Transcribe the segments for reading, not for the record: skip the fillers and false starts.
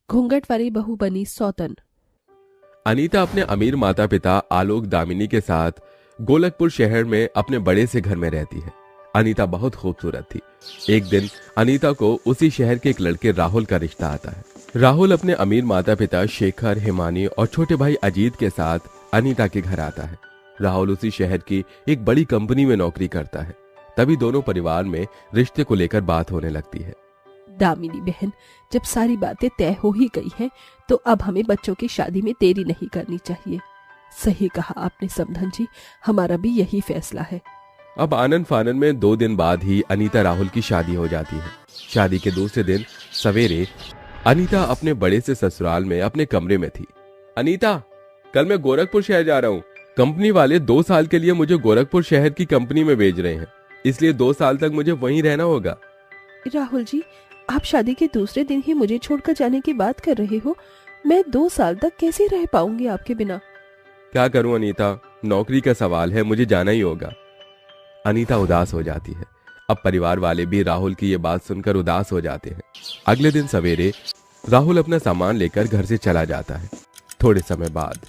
घूंघट वाली बहू बनी सौतन। अनीता अपने अमीर माता पिता आलोक दामिनी के साथ गोलकपुर शहर में अपने बड़े से घर में रहती है। अनीता बहुत खूबसूरत थी। एक दिन अनीता को उसी शहर के एक लड़के राहुल का रिश्ता आता है। राहुल अपने अमीर माता पिता शेखर, हिमानी और छोटे भाई अजीत के साथ अनीता के घर आता है। राहुल उसी शहर की एक बड़ी कंपनी में नौकरी करता है। तभी दोनों परिवार में रिश्ते को लेकर बात होने लगती है। दामिनी बहन, जब सारी बातें तय हो ही गई हैं, तो अब हमें बच्चों की शादी में देरी नहीं करनी चाहिए। सही कहा आपने समधन जी, हमारा भी यही फैसला है। अब आनन फानन में 2 दिन बाद ही अनीता राहुल की शादी हो जाती है। शादी के दूसरे दिन सवेरे अनीता अपने बड़े से ससुराल में अपने कमरे में थी। अनीता, कल मैं गोरखपुर शहर जा रहा हूँ। कंपनी वाले 2 साल के लिए मुझे गोरखपुर शहर की कंपनी में भेज रहे हैं, इसलिए 2 साल तक मुझे वहीं रहना होगा। राहुल जी, आप शादी के दूसरे दिन ही मुझे छोड़कर जाने की बात कर रहे हो। मैं 2 साल तक कैसे रह पाऊंगी आपके बिना? क्या करूं अनीता, नौकरी का सवाल है, मुझे जाना ही होगा। अनीता उदास हो जाती है। अब परिवार वाले भी राहुल की ये बात सुनकर उदास हो जाते हैं। अगले दिन सवेरे राहुल अपना सामान लेकर घर से चला जाता है। थोड़े समय बाद,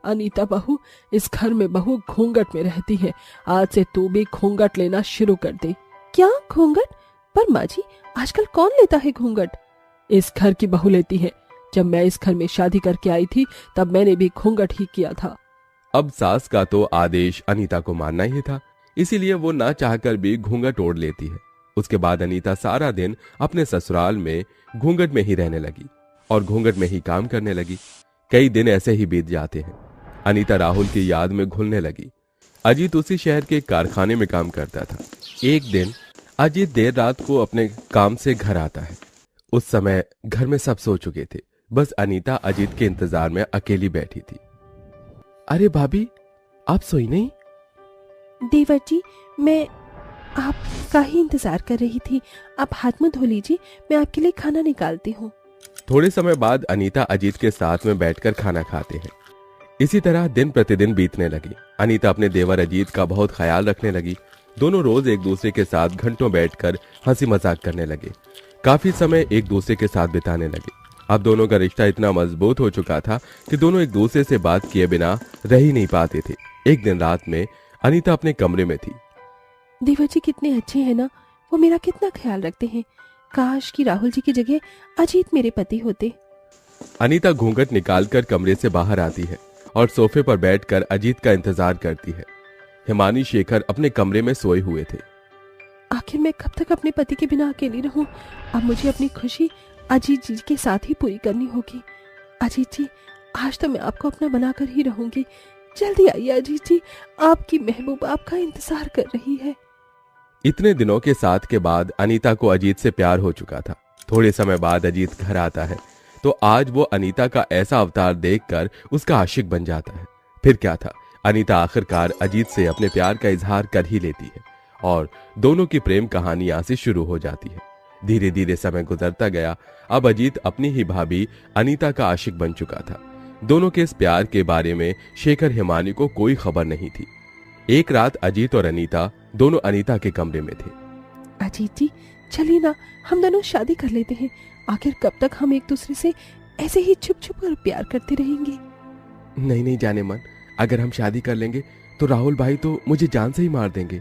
अनीता बहू, इस घर में बहू घूंघट में रहती है। आज से तू भी घूंघट लेना शुरू कर दे। क्या घूंघट? पर माँ जी, आजकल कौन लेता है घूंघट? इस घर की बहू लेती है। जब मैं इस घर में शादी करके आई थी, तब मैंने भी घूंघट ही किया था। अब सास का तो आदेश अनीता को मानना ही था, इसीलिए वो ना चाहकर भी घूंघट ओढ़ लेती है। उसके बाद अनीता सारा दिन अपने ससुराल में घूंघट में ही रहने लगी और घूंघट में ही काम करने लगी। कई दिन ऐसे ही बीत जाते हैं। अनीता राहुल की याद में घुलने लगी। अजीत उसी शहर के कारखाने में काम करता था। एक दिन अजीत देर रात को अपने काम से घर आता है। उस समय घर में सब सो चुके थे, बस अनीता अजीत के इंतजार में अकेली बैठी थी। अरे भाभी, आप सोई नहीं? देवर जी, मैं आपका ही इंतजार कर रही थी। आप हाथ मुंह धो लीजिए, मैं आपके लिए खाना निकालती हूँ। थोड़े समय बाद अनीता अजीत के साथ में बैठकर खाना खाते हैं। इसी तरह दिन प्रतिदिन बीतने लगी। अनीता अपने देवर अजीत का बहुत ख्याल रखने लगी। दोनों रोज एक दूसरे के साथ घंटों बैठकर हंसी मजाक करने लगे। काफी समय एक दूसरे के साथ बिताने लगे। अब दोनों का रिश्ता इतना मजबूत हो चुका था कि दोनों एक दूसरे से बात किए बिना रह ही नहीं पाते थे। एक दिन रात में अनीता अपने कमरे में थी। देवर जी कितने अच्छे हैं ना, वो मेरा कितना ख्याल रखते हैं। काश कि राहुल जी की जगह अजीत मेरे पति होते। अनीता घूंघट निकालकर कमरे से बाहर आती है और सोफे पर बैठकर अजीत का इंतजार करती है। हिमानी, शेखर अपने कमरे में सोए हुए थे। आखिर मैं कब तक अपने पति के बिना अकेली रहूं? अब मुझे अपनी खुशी अजीत जी के साथ ही पूरी करनी होगी। अजीत जी, आज तो मैं आपको अपना बनाकर ही रहूंगी। जल्दी आइए अजीत जी, आपकी महबूब आपका इंतजार कर रही है। इतने दिनों के साथ के बाद अनीता को अजीत से प्यार हो चुका था। थोड़े समय बाद अजीत घर आता है तो आज वो अनीता का ऐसा अवतार देखकर उसका आशिक बन जाता है। फिर क्या था, अनीता आखिरकार अजीत से अपने प्यार का इजहार कर ही लेती है और दोनों की प्रेम कहानी यहाँ से शुरू हो जाती है। धीरे धीरे समय गुजरता गया। अब अजीत अपनी ही भाभी अनीता का आशिक बन चुका था। दोनों के इस प्यार के बारे में शेखर, हिमानी को कोई खबर नहीं थी। एक रात अजीत और अनीता दोनों अनीता के कमरे में थे। अजीत जी, चलिए ना, हम दोनों शादी कर लेते हैं। आखिर कब तक हम एक दूसरे से ऐसे ही छुप छुप कर प्यार करते रहेंगे? नहीं नहीं जाने मन, अगर हम शादी कर लेंगे तो राहुल भाई तो मुझे जान से ही मार देंगे।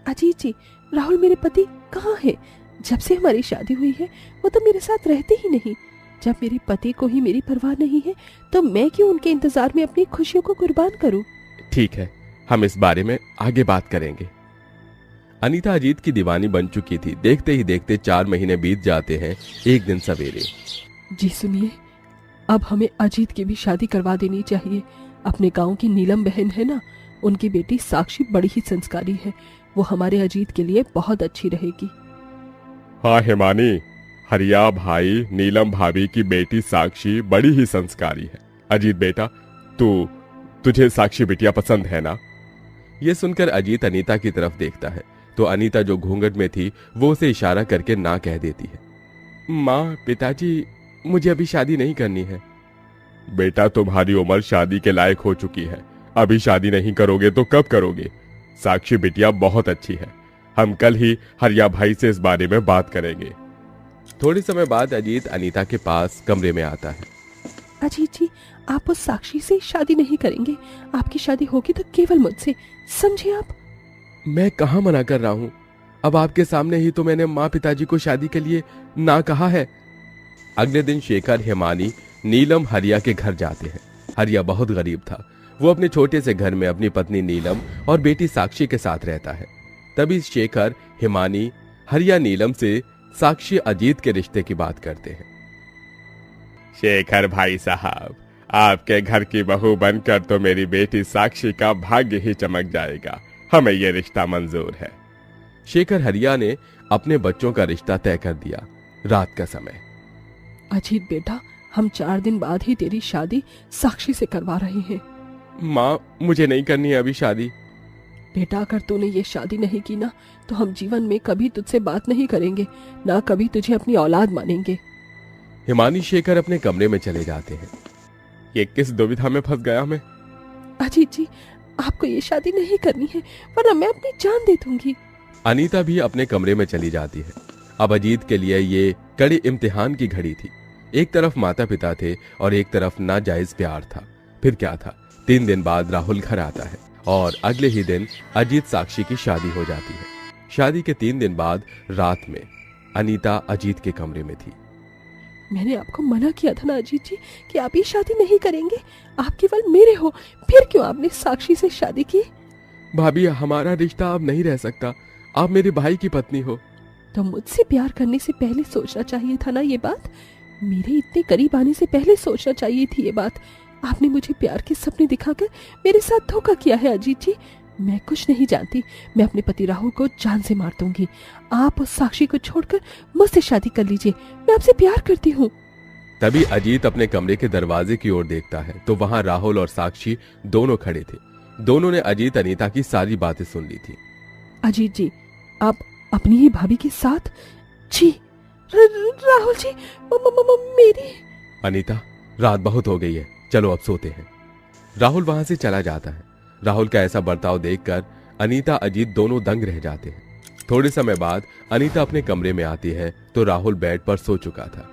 अजीत जी, राहुल मेरे पति कहाँ है? जब से हमारी शादी हुई है वो तो मेरे साथ रहते ही नहीं। जब मेरे पति को ही मेरी परवाह नहीं है तो मैं क्यों उनके इंतजार में अपनी खुशियों को कुर्बान करूं? ठीक है, हम इस बारे में आगे बात करेंगे। अनीता अजीत की दीवानी बन चुकी थी। देखते ही देखते 4 महीने बीत जाते हैं। एक दिन सवेरे, जी सुनिए, अब हमें अजीत की भी शादी करवा देनी चाहिए। अपने गांव की नीलम बहन है ना, उनकी बेटी साक्षी बड़ी ही संस्कारी है। वो हमारे अजीत के लिए बहुत अच्छी रहेगी। हाँ हिमानी, हरिया भाई नीलम भाभी की बेटी साक्षी बड़ी ही संस्कारी है। अजीत बेटा, तुझे साक्षी बिटिया पसंद है ना? ये सुनकर अजीत अनीता की तरफ देखता है तो अनीता जो घूंघट में थी वो उसे इशारा करके ना कह देती है। माँ, पिताजी, मुझे अभी शादी नहीं करनी है। बेटा, तुम्हारी उम्र शादी के लायक हो चुकी है। अभी शादी नहीं करोगे तो कब करोगे? साक्षी बिटिया बहुत अच्छी है। हम कल ही हरिया भाई से इस बारे में बात करेंगे। थोड़े समय बाद अजीत अनीता के पास कमरे में आता है। अजीत जी, आप उस साक्षी से शादी नहीं करेंगे। आपकी शादी होगी तो केवल मुझसे, समझे आप? मैं कहाँ मना कर रहा हूँ, अब आपके सामने ही तो मैंने माँ पिताजी को शादी के लिए ना कहा है। अगले दिन शेखर, हिमानी, नीलम हरिया के घर जाते हैं। हरिया बहुत गरीब था। वो अपने छोटे से घर में अपनी पत्नी नीलम और बेटी साक्षी के साथ रहता है। तभी शेखर, हिमानी, हरिया नीलम से साक्षी अजीत के रिश्ते की बात करते हैं। शेखर भाई साहब, आपके घर की बहू बनकर तो मेरी बेटी साक्षी का भाग्य ही चमक जाएगा। हमें यह रिश्ता मंजूर है। शेखर हरिया ने अपने बच्चों का रिश्ता तय कर दिया। रात का समय। अजीत बेटा, हम 4 दिन बाद ही तेरी शादी साक्षी से करवा रहे हैं। माँ, मुझे नहीं करनी है अभी शादी। बेटा, अगर तूने ये शादी नहीं की ना तो हम जीवन में कभी तुझसे बात नहीं करेंगे, ना कभी तुझे अपनी औलाद मानेंगे। हिमानी, शेखर अपने कमरे में चले जाते हैं। ये किस दुविधा में फंस गया मैं। अजीत जी, आपको ये शादी नहीं करनी है वरना मैं अपनी जान दे दूंगी। अनीता भी अपने कमरे में चली जाती है। अब अजीत के लिए ये कड़े इम्तिहान की घड़ी थी। एक तरफ माता पिता थे और एक तरफ नाजायज प्यार था। फिर क्या था, 3 दिन बाद राहुल घर आता है और अगले ही दिन अजीत साक्षी की शादी हो जाती है। शादी के 3 दिन बाद रात में अनीता अजीत के कमरे में थी। मैंने आपको मना किया था ना अजीत जी कि आप ये शादी नहीं करेंगे, आप केवल मेरे हो, फिर क्यों आपने साक्षी से शादी की? भाभी, हमारा रिश्ता अब नहीं रह सकता। आप मेरे भाई की पत्नी हो। तो मुझसे प्यार करने से पहले सोचना चाहिए था ना ये बात। मेरे इतने करीब आने से पहले सोचना चाहिए थी ये बात। आपने मुझे प्यार के सपने दिखाकर मेरे साथ धोखा किया है अजीत जी। मैं कुछ नहीं जानती। मैं अपने पति राहुल को जान से मार दूंगी। आप उस साक्षी को छोड़कर मुझसे शादी कर लीजिए। मैं आपसे प्यार करती हूँ। तभी अजीत अपने कमरे के दरवाजे की ओर देखता है तो वहां राहुल और साक्षी दोनों खड़े थे। दोनों ने अजीत अनीता की सारी बातें सुन ली थी। अजीत जी, आप अपनी ही भाभी के साथ? जी राहुल जी, मेरी। अनीता, रात बहुत हो गई है, चलो अब सोते हैं। राहुल वहां से चला जाता है। राहुल का ऐसा बर्ताव देखकर अनीता, अजीत दोनों दंग रह जाते हैं। थोड़े समय बाद अनीता अपने कमरे में आती है तो राहुल बेड पर सो चुका था।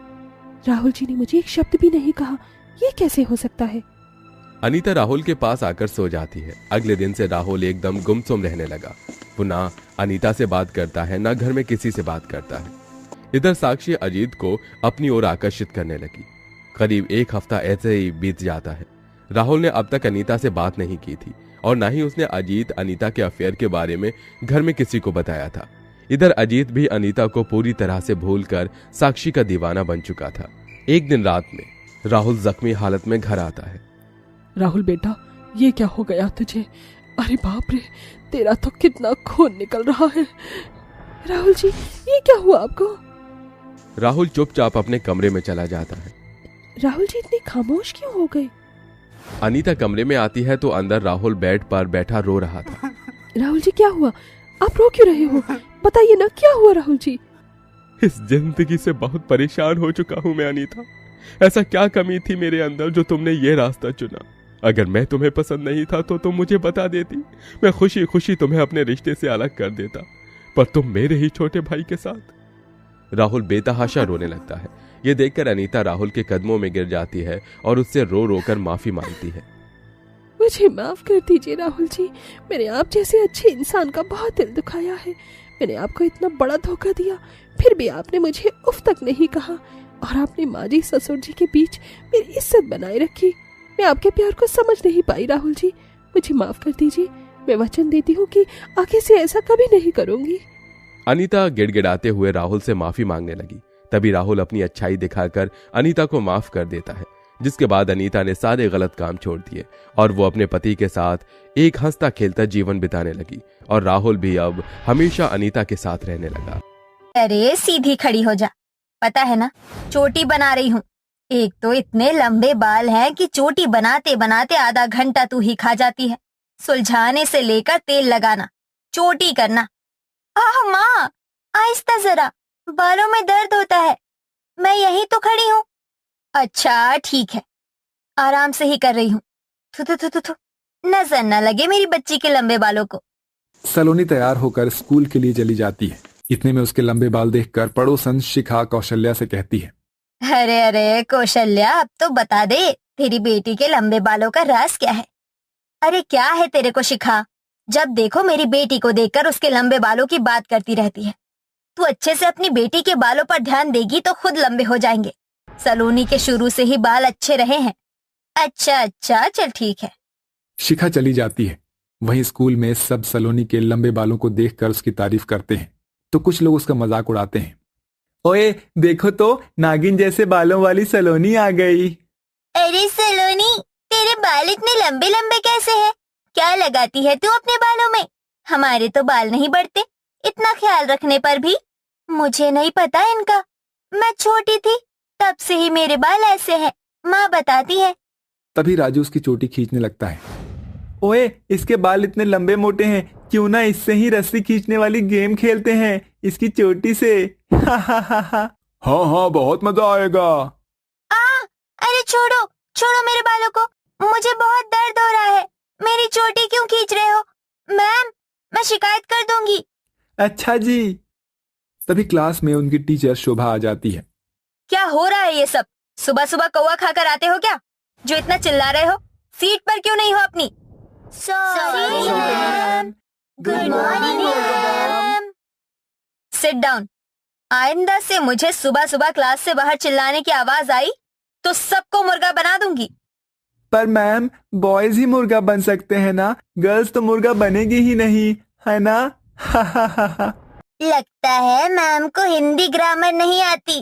राहुल जी ने मुझे एक शब्द भी नहीं कहा, ये कैसे हो सकता है? अनीता राहुल के पास आकर सो जाती है। अगले दिन से राहुल एकदम गुमसुम रहने लगा। वो ना अनीता से बात करता है, ना घर में किसी से बात करता है। इधर साक्षी अजीत को अपनी ओर आकर्षित करने लगी। करीब 1 हफ्ता ऐसे ही बीत जाता है। राहुल ने अब तक अनीता से बात नहीं की थी और ना ही उसने अजीत अनीता के अफेयर के बारे में घर में किसी को बताया था। इधर अजीत भी अनीता को पूरी तरह से भूलकर साक्षी का दीवाना बन चुका था। एक दिन रात में राहुल जख्मी हालत में घर आता है। राहुल बेटा, ये क्या हो गया तुझे? अरे बाप रे, तेरा तो कितना खून निकल रहा है। राहुल जी, ये क्या हुआ आपको? राहुल चुपचाप अपने कमरे में चला जाता है। राहुल जी इतने खामोश क्यों हो गए? अनीता कमरे में आती है तो अंदर राहुल बेड पर बैठा रो रहा था। राहुल जी, क्या हुआ? आप रो क्यों रहे हो? बताइए ना, क्या हुआ राहुल जी? इस जिंदगी से बहुत परेशान हो चुका हूँ मैं अनीता। ऐसा क्या कमी थी मेरे अंदर जो तुमने ये रास्ता चुना? अगर मैं तुम्हें पसंद नहीं था तो तुम मुझे बता देती। मैं खुशी खुशी तुम्हें अपने रिश्ते से अलग कर देता, पर तुम मेरे ही छोटे भाई के साथ। राहुल बेतहाशा रोने लगता है। ये देखकर अनीता राहुल के कदमों में गिर जाती है और उससे रो रो कर माफी मांगती है। मुझे माफ कर दीजिए राहुल जी, मैंने आप जैसे अच्छे इंसान का बहुत दिल दुखाया है। मैंने आपको इतना बड़ा धोखा दिया, फिर भी आपने मुझे उफ तक नहीं कहा और आपने माँ जी ससुर जी के बीच मेरी इज्जत बनाए रखी। मैं आपके प्यार को समझ नहीं पाई राहुल जी, मुझे माफ कर दीजिए। मैं वचन देती हूँ कि आगे से ऐसा कभी नहीं करूंगी। अनीता गिड़गिड़ाते हुए राहुल से माफी मांगने लगी। तभी राहुल अपनी अच्छाई दिखाकर अनीता को माफ कर देता है, जिसके बाद अनीता ने सारे गलत काम छोड़ दिए और वो अपने पति के साथ एक हंसता खेलता जीवन बिताने लगी और राहुल भी अब हमेशा अनीता के साथ रहने लगा। अरे सीधी खड़ी हो जा, पता है ना चोटी बना रही हूँ। एक तो इतने लंबे बाल हैं कि चोटी बनाते बनाते आधा घंटा तू ही खा जाती है। सुलझाने से लेकर तेल लगाना, चोटी करना। आह माँ, आहिस्ता जरा, बालों में दर्द होता है। मैं यहीं तो खड़ी हूँ। अच्छा ठीक है, आराम से ही कर रही हूँ। थु थु थु थु थु, नजर न लगे मेरी बच्ची के लंबे बालों को। सलोनी तैयार होकर स्कूल के लिए चली जाती है। इतने में उसके लंबे बाल देखकर पड़ोसन शिखा कौशल्या से कहती है, अरे अरे कौशल्या, अब तो बता दे तेरी बेटी के लंबे बालों का राज क्या है। अरे क्या है तेरे को शिखा, जब देखो मेरी बेटी को देखकर उसके लंबे बालों की बात करती रहती है। तू अच्छे से अपनी बेटी के बालों पर ध्यान देगी तो खुद लंबे हो जाएंगे। सलोनी के शुरू से ही बाल अच्छे रहे हैं। अच्छा अच्छा, चल ठीक है। शिखा चली जाती है। वहीं स्कूल में सब सलोनी के लंबे बालों को देखकर उसकी तारीफ करते हैं तो कुछ लोग उसका मजाक उड़ाते हैं। ओए देखो तो, नागिन जैसे बालों वाली सलोनी आ गई। अरे सलोनी, तेरे बाल इतने लंबे लंबे कैसे हैं? क्या लगाती है तू अपने बालों में? हमारे तो बाल नहीं बढ़ते, इतना ख्याल रखने पर भी। मुझे नहीं पता इनका, मैं छोटी थी तब से ही मेरे बाल ऐसे हैं, माँ बताती है। तभी राजू उसकी चोटी खींचने लगता है। ओए इसके बाल इतने लंबे मोटे हैं, क्यों ना इससे ही रस्सी खींचने वाली गेम खेलते हैं, इसकी चोटी से। हाँ बहुत मजा आएगा। अरे छोड़ो छोड़ो मेरे बालों को, मुझे बहुत दर्द हो रहा है। मेरी चोटी क्यों खींच रहे हो? मैम, मैं शिकायत कर दूंगी। अच्छा जी। तभी क्लास में उनकी टीचर शोभा आ जाती है। क्या हो रहा है ये सब? सुबह सुबह कौवा खाकर आते हो क्या, जो इतना चिल्ला रहे हो? सीट पर क्यों नहीं हो अपनी? Sorry ma'am. Good morning ma'am. Sit down. आइंदा से मुझे सुबह सुबह क्लास से बाहर चिल्लाने की आवाज आई तो सबको मुर्गा बना दूंगी। पर मैम, बॉयज ही मुर्गा बन सकते हैं ना, गर्ल्स तो मुर्गा बनेगी ही नहीं, है ना? लगता है मैम को हिंदी ग्रामर नहीं आती।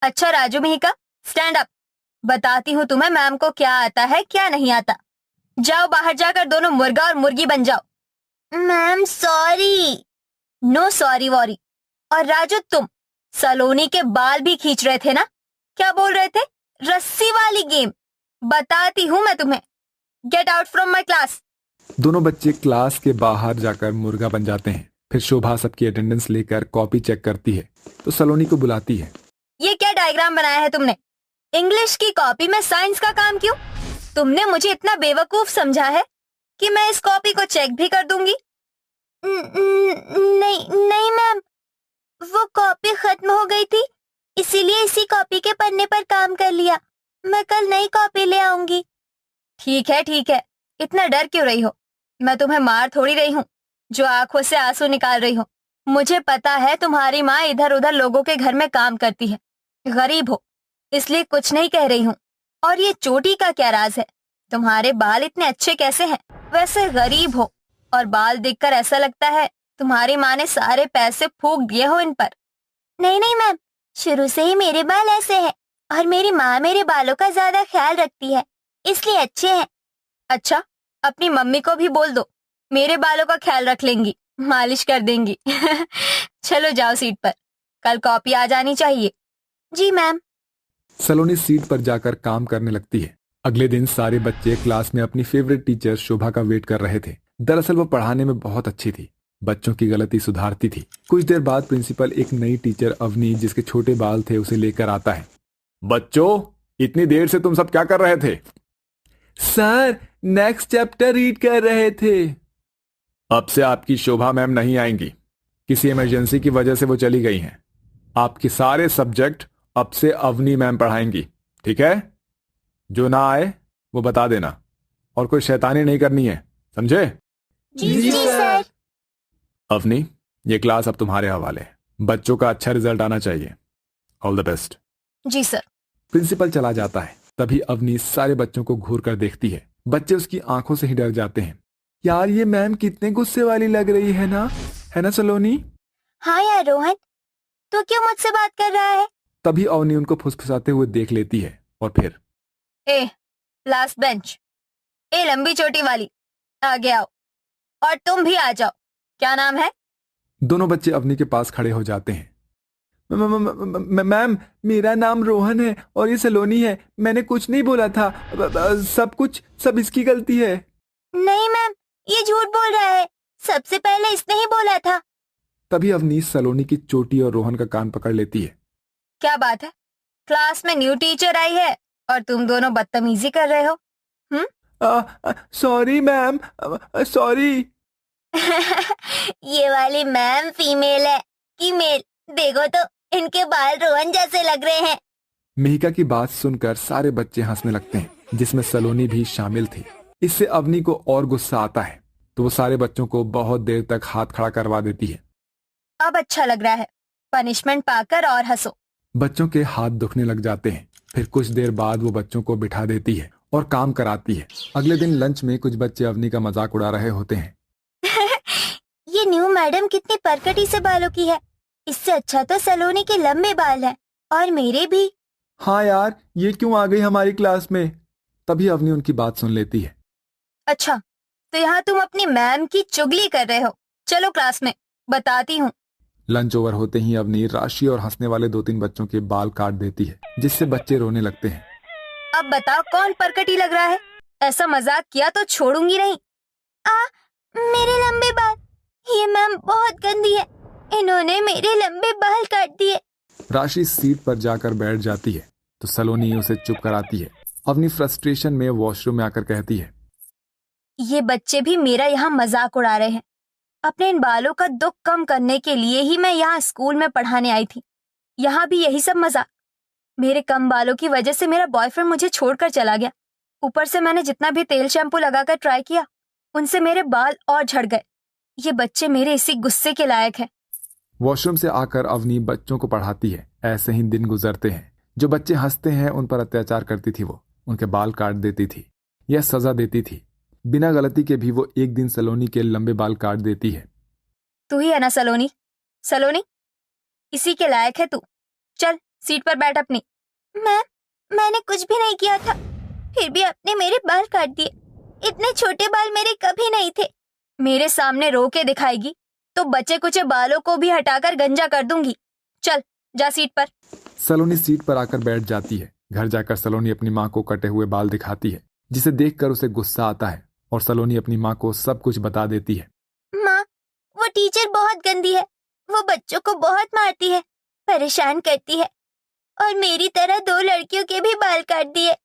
अच्छा राजू मिहिका, स्टैंड अप। बताती हूँ तुम्हें मैम को क्या आता है क्या नहीं आता। जाओ बाहर जाकर दोनों मुर्गा और मुर्गी बन जाओ। Ma'am sorry. No sorry worry. और राजू, तुम सलोनी के बाल भी खींच रहे थे ना? क्या बोल रहे थे? रस्सी वाली गेम। बताती हूँ मैं तुम्हें। Get out from my class. दोनों बच्चे क्लास के बाहर जाकर मुर्गा बन जाते हैं। फिर शोभा सबकी अटेंडेंस लेकर कॉपी चेक करती है तो सलोनी को बुलाती है। ये क्या डायग्राम बनाया है तुमने? इंग्लिश की कॉपी में साइंस का काम क्यों? तुमने मुझे इतना बेवकूफ समझा है कि मैं इस कॉपी को चेक भी कर दूंगी? नहीं नहीं मैम, वो कॉपी खत्म हो गई थी, इसीलिए इसी कॉपी के पन्ने पर काम कर लिया। मैं कल नई कॉपी ले आऊंगी। ठीक है, इतना डर क्यों रही हो? मैं तुम्हें मार थोड़ी रही हूँ जो आंखों से आंसू निकाल रही हो। मुझे पता है तुम्हारी माँ इधर उधर लोगों के घर में काम करती है, गरीब हो, इसलिए कुछ नहीं कह रही हूँ। और ये चोटी का क्या राज है? तुम्हारे बाल इतने अच्छे कैसे हैं? वैसे गरीब हो और बाल देखकर ऐसा लगता है तुम्हारी माँ ने सारे पैसे फूंक दिए हो इन पर। नहीं नहीं मैम, शुरू से ही मेरे बाल ऐसे हैं और मेरी माँ मेरे बालों का ज्यादा ख्याल रखती है, इसलिए अच्छे हैं। अच्छा, अपनी मम्मी को भी बोल दो, मेरे बालों का ख्याल रख लेंगी, मालिश कर देंगी। चलो जाओ सीट पर, कल कॉपी आ जानी चाहिए। जी मैम। सलोनी सीट पर जाकर काम करने लगती है। अगले दिन सारे बच्चे क्लास में अपनी फेवरेट टीचर शोभा का वेट कर रहे थे। दरअसल वो पढ़ाने में बहुत अच्छी थी, बच्चों की गलती सुधारती थी। कुछ देर बाद प्रिंसिपल एक नई टीचर अवनी, जिसके छोटे बाल थे, उसे लेकर आता है। बच्चों, इतनी देर से तुम सब क्या कर रहे थे? सर, नेक्स्ट चैप्टर रीड कर रहे थे। अब से आपकी शोभा मैम नहीं आएंगी, किसी इमरजेंसी की वजह से वो चली गई हैं। आपके सारे सब्जेक्ट अब से अवनी मैम पढ़ाएंगी, ठीक है? जो ना आए वो बता देना, और कोई शैतानी नहीं करनी है, समझे? जी सर। अवनी, ये क्लास अब तुम्हारे हवाले है। बच्चों का अच्छा रिजल्ट आना चाहिए। All the best. जी सर। प्रिंसिपल चला जाता है। तभी अवनी सारे बच्चों को घूर कर देखती है। बच्चे उसकी आंखों से ही डर जाते हैं। यार, ये मैम कितने गुस्से वाली लग रही है ना सलोनी? हाँ यार रोहन, तू क्यों मुझसे बात कर रहा है? तभी अवनी उनको फुसफुसाते हुए देख लेती है और फिर, ए लास्ट बेंच, ए लंबी चोटी वाली, आगे आओ। और तुम भी आ जाओ। क्या नाम है? दोनों बच्चे अवनी के पास खड़े हो जाते हैं। मैम, मेरा नाम रोहन है और ये सलोनी है। मैंने कुछ नहीं बोला था, सब इसकी गलती है। नहीं मैम, ये झूठ बोल रहा है, सबसे पहले इसने ही बोला था। तभी अवनी सलोनी की चोटी और रोहन का कान पकड़ लेती है। क्या बात है, क्लास में न्यू टीचर आई है और तुम दोनों बदतमीजी कर रहे हो? Sorry ma'am, sorry. ये वाली मैम फीमेल है कि मेल? देखो तो इनके बाल रोहन जैसे लग रहे हैं। मिहिका की बात सुनकर सारे बच्चे हंसने लगते हैं, जिसमें सलोनी भी शामिल थी। इससे अवनी को और गुस्सा आता है तो वो सारे बच्चों को बहुत देर तक हाथ खड़ा करवा देती है। अब अच्छा लग रहा है, पनिशमेंट पाकर और हंसो। बच्चों के हाथ दुखने लग जाते हैं। फिर कुछ देर बाद वो बच्चों को बिठा देती है और काम कराती है। अगले दिन लंच में कुछ बच्चे अवनी का मजाक उड़ा रहे होते हैं। ये न्यू मैडम कितनी परकटी से बालों की है। इससे अच्छा तो सलोनी के लंबे बाल हैं और मेरे भी। हाँ यार, ये क्यों आ गई हमारी क्लास में? तभी अवनी उनकी बात सुन लेती है। अच्छा, तो यहाँ तुम अपनी मैम की चुगली कर रहे हो। चलो क्लास में बताती हूँ। लंच ओवर होते ही अवनी राशि और हंसने वाले 2-3 बच्चों के बाल काट देती है, जिससे बच्चे रोने लगते हैं। अब बताओ कौन परकटी लग रहा है? ऐसा मजाक किया तो छोड़ूंगी नहीं। मेरे लंबे बाल, ये मैम बहुत गंदी है, इन्होंने मेरे लंबे बाल काट दिए। राशि सीट पर जाकर बैठ जाती है तो सलोनी उसे चुप कराती है। अवनी फ्रस्ट्रेशन में वॉशरूम में आकर कहती है, ये बच्चे भी मेरा यहाँ मजाक उड़ा रहे हैं। अपने इन बालों का दुख कम करने के लिए ही मैं यहाँ स्कूल में पढ़ाने आई थी। यहाँ भी यही सब मजाक। मेरे कम बालों की वजह से मेरा बॉयफ्रेंड मुझे छोड़कर चला गया। ऊपर से मैंने जितना भी तेल शैम्पू लगाकर ट्राई किया, उनसे मेरे बाल और झड़ गए। ये बच्चे मेरे इसी गुस्से के लायक हैं। वॉशरूम से आकर अवनी बच्चों को पढ़ाती है। ऐसे ही दिन गुजरते हैं। जो बच्चे हंसते हैं उन पर अत्याचार करती थी वो, उनके बाल काट देती थी या सजा देती थी। बिना गलती के भी वो एक दिन सलोनी के लंबे बाल काट देती है। तू ही है ना सलोनी? सलोनी, इसी के लायक है तू। चल सीट पर बैठ अपनी। मैंने कुछ भी नहीं किया था, फिर भी आपने मेरे बाल काट दिए। इतने छोटे बाल मेरे कभी नहीं थे। मेरे सामने रो के दिखाएगी तो बचे कुचे बालों को भी हटाकर गंजा कर दूंगी। चल जा सीट पर। सलोनी सीट पर आकर बैठ जाती है। घर जाकर सलोनी अपनी माँ को कटे हुए बाल दिखाती है, जिसे देखकर उसे गुस्सा आता है और सलोनी अपनी माँ को सब कुछ बता देती है। माँ, वो टीचर बहुत गंदी है। वो बच्चों को बहुत मारती है, परेशान करती है और मेरी तरह 2 लड़कियों के भी बाल काट दिए।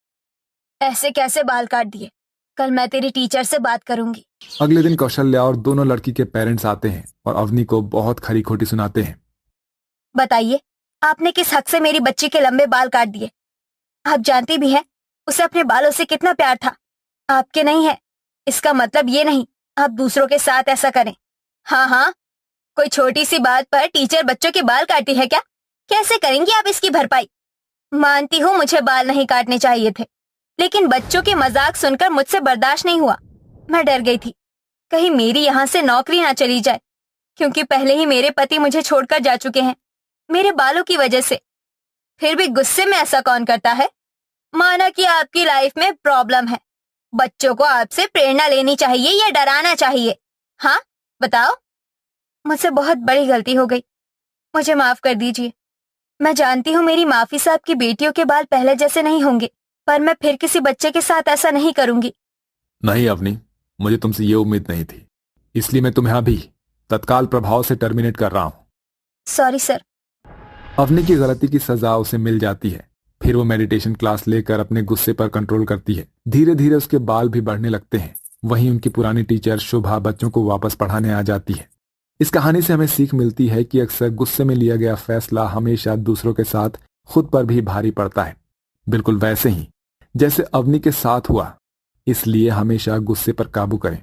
ऐसे कैसे बाल काट दिए? कल मैं तेरी टीचर से बात करूंगी। अगले दिन कौशल्या और दोनों लड़की के पेरेंट्स आते हैं और अवनी को बहुत खरी खोटी सुनाते हैं। बताइए, आपने किस हक से मेरी बच्ची के लंबे बाल काट दिए? आप जानती भी हैं उसे अपने बालों से कितना प्यार था। आपके नहीं है, इसका मतलब ये नहीं आप दूसरों के साथ ऐसा करें। हाँ, कोई छोटी सी बात पर टीचर बच्चों के बाल काटती है क्या? कैसे करेंगी आप इसकी भरपाई? मानती हूँ मुझे बाल नहीं काटने चाहिए थे, लेकिन बच्चों के मजाक सुनकर मुझसे बर्दाश्त नहीं हुआ। मैं डर गई थी कहीं मेरी यहाँ से नौकरी ना चली जाए, क्योंकि पहले ही मेरे पति मुझे छोड़कर जा चुके हैं मेरे बालों की वजह से। फिर भी गुस्से में ऐसा कौन करता है? माना कि आपकी लाइफ में प्रॉब्लम है, बच्चों को आपसे प्रेरणा लेनी चाहिए या डराना चाहिए? हाँ बताओ। मुझसे बहुत बड़ी गलती हो गई, मुझे माफ कर दीजिए। मैं जानती हूँ मेरी माफी से आपकी बेटियों के बाल पहले जैसे नहीं होंगे, पर मैं फिर किसी बच्चे के साथ ऐसा नहीं करूंगी। नहीं अवनी, मुझे तुमसे ये उम्मीद नहीं थी, इसलिए मैं तुम्हें अभी तत्काल प्रभाव से टर्मिनेट कर रहा हूँ। Sorry sir. अवनी की गलती की सजा उसे मिल जाती है। फिर वो मेडिटेशन क्लास लेकर अपने गुस्से पर कंट्रोल करती है। धीरे धीरे उसके बाल भी बढ़ने लगते हैं। वहीं उनकी पुरानी टीचर शुभा बच्चों को वापस पढ़ाने आ जाती है। इस कहानी से हमें सीख मिलती है कि अक्सर गुस्से में लिया गया फैसला हमेशा दूसरों के साथ खुद पर भी भारी पड़ता है, बिल्कुल वैसे ही जैसे अवनी के साथ हुआ। इसलिए हमेशा गुस्से पर काबू करें।